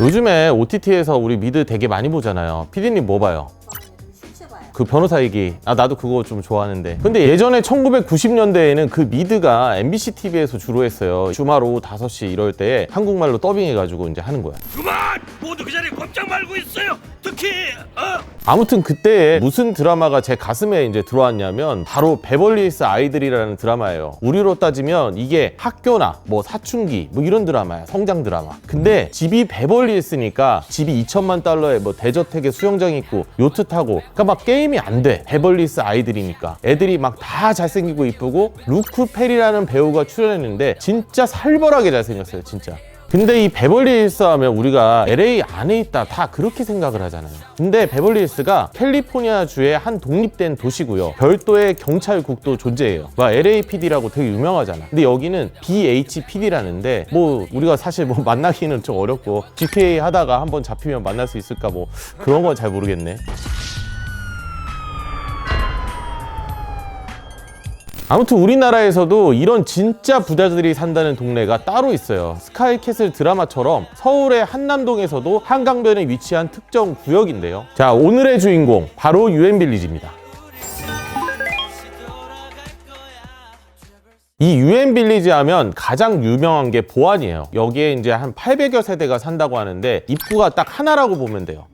요즘에 OTT에서 우리 미드 되게 많이 보잖아요. 피디님 뭐 봐요? 그 변호사 얘기. 나도 그거 좀 좋아하는데. 근데 예전에 1990년대에는 그 미드가 MBC TV에서 주로 했어요. 주말 오후 5시 이럴 때 한국말로 더빙해가지고 이제 하는 거야. 그만! 모두 그 자리에 꼼짝 말고 있어요. 특히 아무튼 그때 무슨 드라마가 제 가슴에 이제 들어왔냐면 바로 베벌리힐스 아이들이라는 드라마예요. 우리로 따지면 이게 학교나 뭐 사춘기 뭐 이런 드라마야. 성장 드라마. 근데 집이 베벌리힐스니까 집이 2천만 달러에 뭐 대저택에 수영장 있고 요트 타고, 그러니까 막 게임이 안 돼. 베벌리힐스 아이들이니까. 애들이 막 다 잘생기고 이쁘고, 루크 페리라는 배우가 출연했는데 진짜 살벌하게 잘생겼어요, 진짜. 근데 이 베벌리힐스 하면 우리가 LA 안에 있다 다 그렇게 생각을 하잖아요. 근데 베벌리힐스가 캘리포니아주의 한 독립된 도시고요. 별도의 경찰국도 존재해요. LAPD라고 되게 유명하잖아. 근데 여기는 BHPD라는데 뭐 우리가 사실 뭐 만나기는 좀 어렵고, GTA 하다가 한번 잡히면 만날 수 있을까 뭐 그런 건 잘 모르겠네. 아무튼 우리나라에서도 이런 진짜 부자들이 산다는 동네가 따로 있어요. 스카이캐슬 드라마처럼 서울의 한남동에서도 한강변에 위치한 특정 구역인데요. 자, 오늘의 주인공 바로 유엔빌리지입니다. 이 유엔빌리지 하면 가장 유명한 게 보안이에요. 여기에 이제 한 800여 세대가 산다고 하는데 입구가 딱 하나라고 보면 돼요.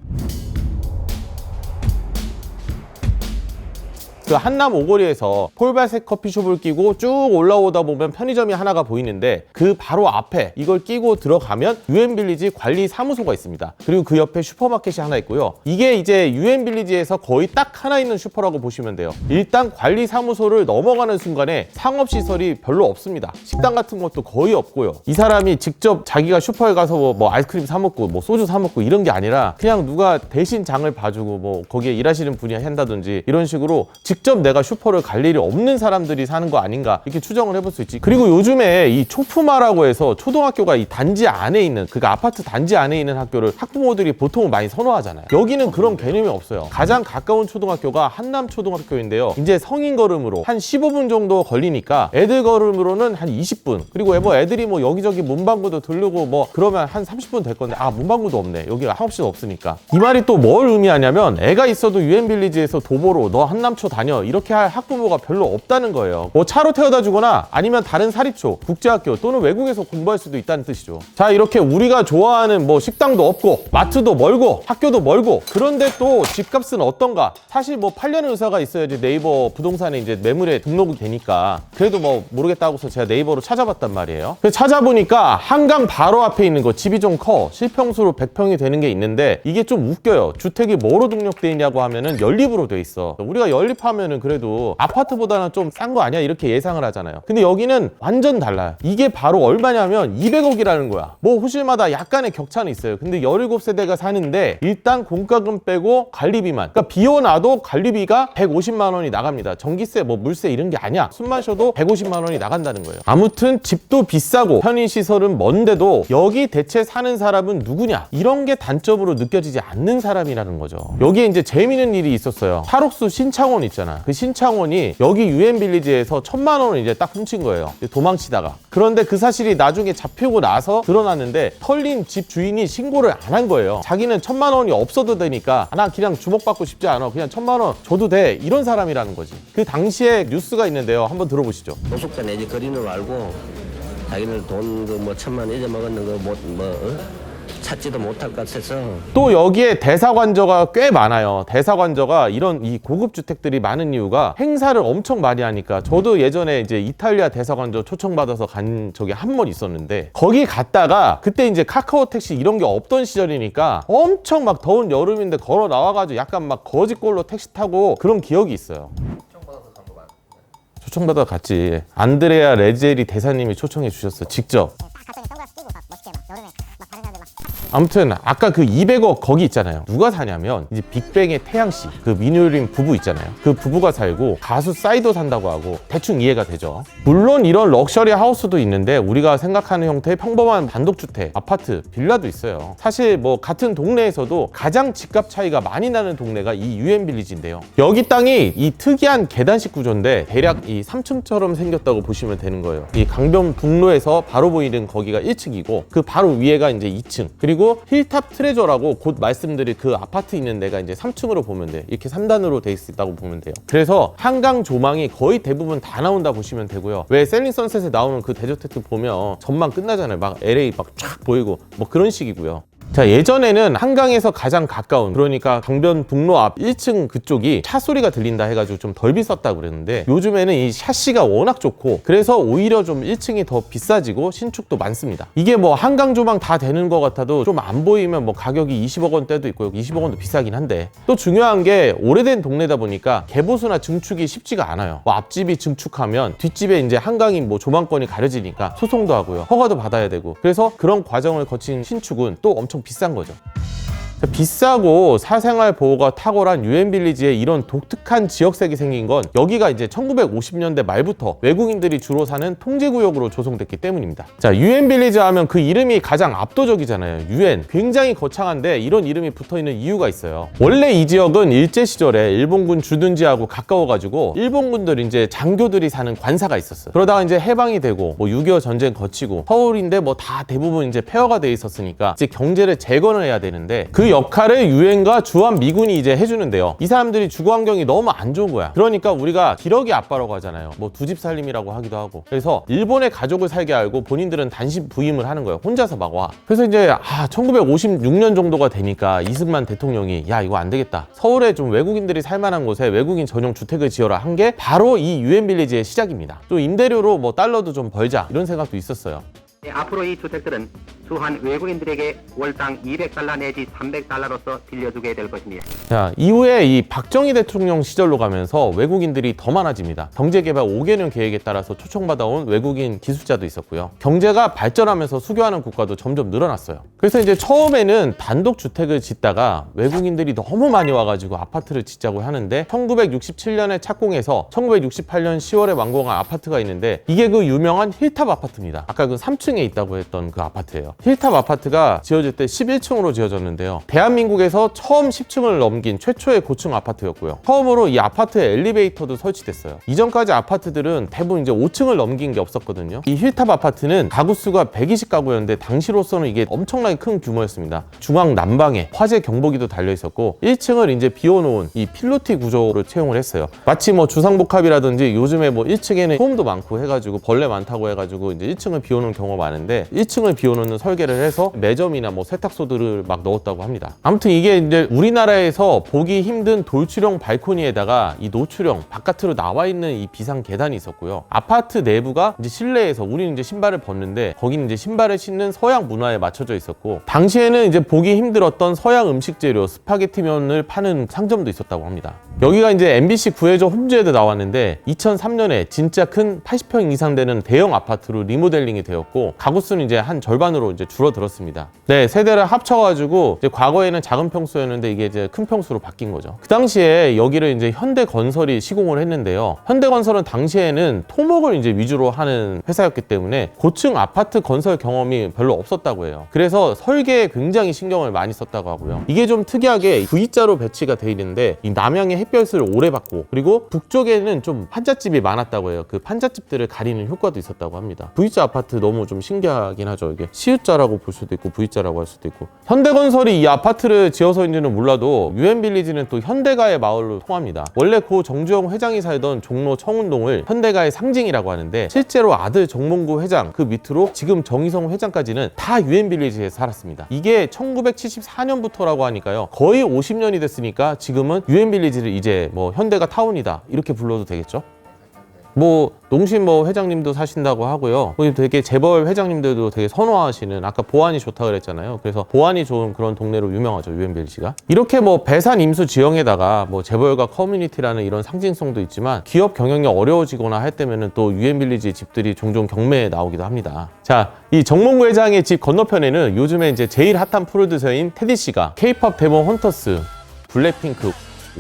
그 한남 오거리에서 폴바색 커피숍을 끼고 쭉 올라오다 보면 편의점이 하나가 보이는데 그 바로 앞에 이걸 끼고 들어가면 유엔빌리지 관리 사무소가 있습니다. 그리고 그 옆에 슈퍼마켓이 하나 있고요. 이게 이제 유엔빌리지에서 거의 딱 하나 있는 슈퍼라고 보시면 돼요. 일단 관리 사무소를 넘어가는 순간에 상업시설이 별로 없습니다. 식당 같은 것도 거의 없고요. 이 사람이 직접 자기가 슈퍼에 가서 뭐 아이스크림 사 먹고 뭐 소주 사 먹고 이런 게 아니라 그냥 누가 대신 장을 봐주고 뭐 거기에 일하시는 분이 한다든지 이런 식으로 직접 내가 슈퍼를 갈 일이 없는 사람들이 사는 거 아닌가 이렇게 추정을 해볼 수 있지. 그리고 요즘에 이 초프마라고 해서 초등학교가 이 단지 안에 있는, 그러니까 아파트 단지 안에 있는 학교를 학부모들이 보통 많이 선호하잖아요. 여기는 그런 개념이 없어요. 가장 가까운 초등학교가 한남초등학교인데요. 이제 성인 걸음으로 한 15분 정도 걸리니까 애들 걸음으로는 한 20분. 그리고 뭐 애들이 뭐 여기저기 문방구도 들르고 뭐 그러면 한 30분 될 건데 문방구도 없네. 여기가 한옥시도 없으니까. 이 말이 또 뭘 의미하냐면 애가 있어도 유엔빌리지에서 도보로 너 한남초 다녀 이렇게 할 학부모가 별로 없다는 거예요. 뭐 차로 태워다 주거나 아니면 다른 사립초, 국제학교 또는 외국에서 공부할 수도 있다는 뜻이죠. 자, 이렇게 우리가 좋아하는 뭐 식당도 없고 마트도 멀고 학교도 멀고, 그런데 또 집값은 어떤가? 사실 뭐 팔려는 의사가 있어야지 네이버 부동산에 이제 매물에 등록이 되니까. 그래도 뭐 모르겠다고 해서 제가 네이버로 찾아봤단 말이에요. 그래서 찾아보니까 한강 바로 앞에 있는 거 집이 좀 커. 실평수로 100평이 되는 게 있는데 이게 좀 웃겨요. 주택이 뭐로 등록돼 있냐고 하면은 연립으로 돼 있어. 우리가 연립하면은 그래도 아파트보다는 좀 싼 거 아니야? 이렇게 예상을 하잖아요. 근데 여기는 완전 달라요. 이게 바로 얼마냐면 200억이라는 거야. 뭐 호실마다 약간의 격차는 있어요. 근데 17세대가 사는데 일단 공과금 빼고 관리비만, 그러니까 비워놔도 관리비가 150만 원이 나갑니다. 전기세 뭐 물세 이런 게 아니야. 숨 마셔도 150만 원이 나간다는 거예요. 아무튼 집도 비싸고 편의시설은 먼데도 여기 대체 사는 사람은 누구냐? 이런 게 단점으로 느껴지지 않는 사람이라는 거죠. 여기에 이제 재미있는 일이 있었어요. 탈옥수 신창원 있잖아. 그 신창원이 여기 유엔빌리지에서 1,000만 원을 이제 딱 훔친 거예요. 도망치다가. 그런데 그 사실이 나중에 잡히고 나서 드러났는데 털린 집 주인이 신고를 안 한 거예요. 자기는 1,000만 원이 없어도 되니까 나 그냥 주목받고 싶지 않아. 그냥 1,000만 원 줘도 돼. 이런 사람이라는 거지. 그 당시에 뉴스가 있는데요. 한번 들어보시죠. 노숙자 내지 거리는 알고 자기는 돈 뭐 1,000만 원 잊어먹었는 거 찾지도 못할 것 같아서. 또 여기에 대사관저가 꽤 많아요. 대사관저가 이런 이 고급 주택들이 많은 이유가 행사를 엄청 많이 하니까. 저도 예전에 이제 이탈리아 대사관저 초청받아서 간 적이 한 번 있었는데 거기 갔다가 그때 이제 카카오 택시 이런 게 없던 시절이니까 엄청 막 더운 여름인데 걸어 나와가지고 약간 막 거지꼴로 택시 타고 그런 기억이 있어요. 초청받아 갔지. 안드레아 레제리 대사님이 초청해 주셨어. 직접. 아무튼 아까 그 200억 거기 있잖아요. 누가 사냐면 이제 빅뱅의 태양씨, 그 민효린 부부 있잖아요. 그 부부가 살고 가수 싸이도 산다고 하고 대충 이해가 되죠. 물론 이런 럭셔리 하우스도 있는데 우리가 생각하는 형태의 평범한 단독주택, 아파트, 빌라도 있어요. 사실 뭐 같은 동네에서도 가장 집값 차이가 많이 나는 동네가 이 유엔빌리지인데요. 여기 땅이 이 특이한 계단식 구조인데 대략 이 3층처럼 생겼다고 보시면 되는 거예요. 이 강변북로에서 바로 보이는 거기가 1층이고 그 바로 위에가 이제 2층, 그리고 그리고 힐탑 트레저라고 곧 말씀드릴 그 아파트 있는 데가 이제 3층으로 보면 돼요. 이렇게 3단으로 돼 있다고 보면 돼요. 그래서 한강 조망이 거의 대부분 다 나온다 보시면 되고요. 왜 셀링 선셋에 나오는 그 데저트 보면 전망 끝나잖아요. 막 LA 막 쫙 보이고 뭐 그런 식이고요. 자, 예전에는 한강에서 가장 가까운, 그러니까 강변북로 앞 1층 그쪽이 차 소리가 들린다 해가지고 좀 덜 비쌌다고 그랬는데, 요즘에는 이 샤시가 워낙 좋고 그래서 오히려 좀 1층이 더 비싸지고 신축도 많습니다. 이게 뭐 한강 조망 다 되는 것 같아도 좀 안 보이면 뭐 가격이 20억 원대도 있고 20억 원도 비싸긴 한데, 또 중요한 게 오래된 동네다 보니까 개보수나 증축이 쉽지가 않아요. 뭐 앞집이 증축하면 뒷집에 이제 한강이 뭐 조망권이 가려지니까 소송도 하고요, 허가도 받아야 되고, 그래서 그런 과정을 거친 신축은 또 엄청 비싼 거죠. 비싸고 사생활 보호가 탁월한 유엔빌리지에 이런 독특한 지역색이 생긴 건 여기가 이제 1950년대 말부터 외국인들이 주로 사는 통제구역으로 조성됐기 때문입니다. 자, 유엔빌리지 하면 그 이름이 가장 압도적이잖아요. 유엔, 굉장히 거창한데 이런 이름이 붙어있는 이유가 있어요. 원래 이 지역은 일제시절에 일본군 주둔지하고 가까워가지고 일본군들 이제 장교들이 사는 관사가 있었어요. 그러다가 이제 해방이 되고 뭐 6.25 전쟁 거치고 서울인데 뭐 다 대부분 이제 폐허가 돼 있었으니까 이제 경제를 재건을 해야 되는데, 그 역할을 유엔과 주한 미군이 이제 해주는데요. 이 사람들이 주거 환경이 너무 안 좋은 거야. 그러니까 우리가 기러기 아빠라고 하잖아요. 뭐 두 집 살림이라고 하기도 하고. 그래서 일본의 가족을 살게 알고 본인들은 단신 부임을 하는 거예요. 혼자서 막 와. 그래서 이제 1956년 정도가 되니까 이승만 대통령이 야, 이거 안 되겠다, 서울에 좀 외국인들이 살만한 곳에 외국인 전용 주택을 지어라 한 게 바로 이 유엔빌리지의 시작입니다. 또 임대료로 뭐 달러도 좀 벌자 이런 생각도 있었어요. 앞으로 이 주택들은 주한 외국인들에게 월당 200달러 내지 300달러로서 빌려주게 될 것입니다. 자, 이후에 이 박정희 대통령 시절로 가면서 외국인들이 더 많아집니다. 경제개발 5개년 계획에 따라서 초청받아온 외국인 기술자도 있었고요. 경제가 발전하면서 수교하는 국가도 점점 늘어났어요. 그래서 이제 처음에는 단독주택을 짓다가 외국인들이 너무 많이 와가지고 아파트를 짓자고 하는데, 1967년에 착공해서 1968년 10월에 완공한 아파트가 있는데, 이게 그 유명한 힐탑 아파트입니다. 아까 그 3층에 있다고 했던 그 아파트예요. 힐탑 아파트가 지어질 때 11층으로 지어졌는데요. 대한민국에서 처음 10층을 넘긴 최초의 고층 아파트였고요. 처음으로 이 아파트에 엘리베이터도 설치됐어요. 이전까지 아파트들은 대부분 이제 5층을 넘긴 게 없었거든요. 이 힐탑 아파트는 가구 수가 120가구였는데 당시로서는 이게 엄청나게 큰 규모였습니다. 중앙 난방에 화재 경보기도 달려 있었고, 1층을 이제 비워놓은 이 필로티 구조로 채용을 했어요. 마치 뭐 주상복합이라든지 요즘에 뭐 1층에는 소음도 많고 해가지고 벌레 많다고 해가지고 이제 1층을 비워놓은 경우가 많은데, 1층을 비워놓는 설계를 해서 매점이나 뭐 세탁소들을 막 넣었다고 합니다. 아무튼 이게 이제 우리나라에서 보기 힘든 돌출형 발코니에다가 이 노출형 바깥으로 나와 있는 이 비상 계단이 있었고요. 아파트 내부가 이제 실내에서 우리는 이제 신발을 벗는데 거기는 이제 신발을 신는 서양 문화에 맞춰져 있었고, 당시에는 이제 보기 힘들었던 서양 음식 재료 스파게티면을 파는 상점도 있었다고 합니다. 여기가 이제 MBC 구해줘 홈즈에도 나왔는데 2003년에 진짜 큰 80평 이상 되는 대형 아파트로 리모델링이 되었고, 가구 수는 이제 한 절반으로 이제 줄어들었습니다. 네, 세대를 합쳐가지고 이제 과거에는 작은 평수였는데 이게 이제 큰 평수로 바뀐 거죠. 그 당시에 여기를 이제 현대건설이 시공을 했는데요. 현대건설은 당시에는 토목을 이제 위주로 하는 회사였기 때문에 고층 아파트 건설 경험이 별로 없었다고 해요. 그래서 설계에 굉장히 신경을 많이 썼다고 하고요. 이게 좀 특이하게 V자로 배치가 돼 있는데, 이 남향의 햇볕을 오래 받고, 그리고 북쪽에는 좀 판잣집이 많았다고 해요. 그 판잣집들을 가리는 효과도 있었다고 합니다. V자 아파트 너무 좀 신기하긴 하죠. 이게 시읒자라고 볼 수도 있고 V자라고 할 수도 있고. 현대건설이 이 아파트를 지어서인지는 몰라도 유엔빌리지는 또 현대가의 마을로 통합니다. 원래 고 정주영 회장이 살던 종로 청운동을 현대가의 상징이라고 하는데, 실제로 아들 정몽구 회장 그 밑으로 지금 정희성 회장까지는 다 유엔빌리지에 살았습니다. 이게 1974년부터라고 하니까요, 거의 50년이 됐으니까 지금은 유엔빌리지를 이제 뭐 현대가 타운이다 이렇게 불러도 되겠죠. 뭐 농심 뭐 회장님도 사신다고 하고요. 되게 재벌 회장님들도 되게 선호하시는, 아까 보안이 좋다 그랬잖아요. 그래서 보안이 좋은 그런 동네로 유명하죠, 유엔빌리지가. 이렇게 뭐 배산 임수 지형에다가 뭐 재벌과 커뮤니티라는 이런 상징성도 있지만, 기업 경영이 어려워지거나 할 때면은 또 유엔빌리지 집들이 종종 경매에 나오기도 합니다. 자, 이 정몽구 회장의 집 건너편에는 요즘에 이제 제일 핫한 프로듀서인 테디 씨가 K-팝 데몬 헌터스, 블랙핑크,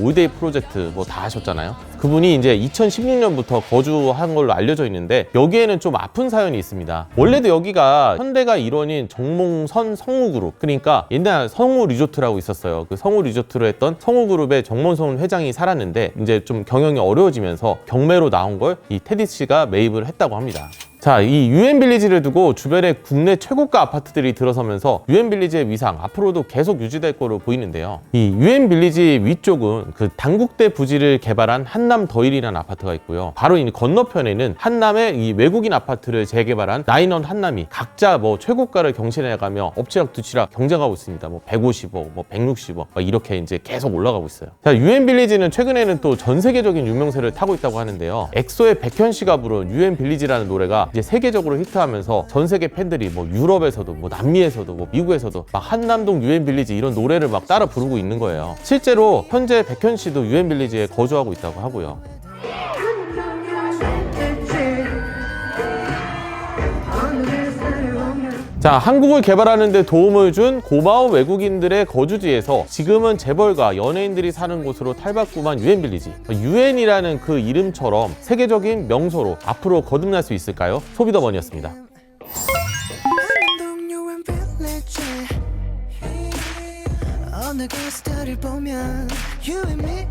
올데이 프로젝트 뭐 다 하셨잖아요. 그분이 이제 2016년부터 거주한 걸로 알려져 있는데 여기에는 좀 아픈 사연이 있습니다. 원래도 여기가 현대가 일원인 정몽선 성우그룹, 그러니까 옛날 성우 리조트라고 있었어요. 그 성우 리조트로 했던 성우그룹의 정몽선 회장이 살았는데 이제 좀 경영이 어려워지면서 경매로 나온 걸 이 테디 씨가 매입을 했다고 합니다. 자, 이 유엔빌리지를 두고 주변에 국내 최고가 아파트들이 들어서면서 유엔빌리지의 위상 앞으로도 계속 유지될 거로 보이는데요. 이 유엔빌리지 위쪽은 그 당국대 부지를 개발한 한남 더힐이라는 아파트가 있고요. 바로 이 건너편에는 한남의 이 외국인 아파트를 재개발한 나인원 한남이 각자 뭐 최고가를 경신해가며 엎치락뒤치락 경쟁하고 있습니다. 뭐 150억, 뭐 160억 이렇게 이제 계속 올라가고 있어요. 자, 유엔빌리지는 최근에는 또 전 세계적인 유명세를 타고 있다고 하는데요. 엑소의 백현 씨가 부른 유엔빌리지라는 노래가 이제 세계적으로 히트하면서 전 세계 팬들이 뭐 유럽에서도 뭐 남미에서도 뭐 미국에서도 막 한남동 유엔빌리지 이런 노래를 막 따라 부르고 있는 거예요. 실제로 현재 백현 씨도 유엔빌리지에 거주하고 있다고 하고요. 자, 한국을 개발하는 데 도움을 준 고마운 외국인들의 거주지에서 지금은 재벌과 연예인들이 사는 곳으로 탈바꿈한 유엔빌리지. 유엔이라는 그 이름처럼 세계적인 명소로 앞으로 거듭날 수 있을까요? 소비더머니였습니다. 어느 가수들을 보면 You and me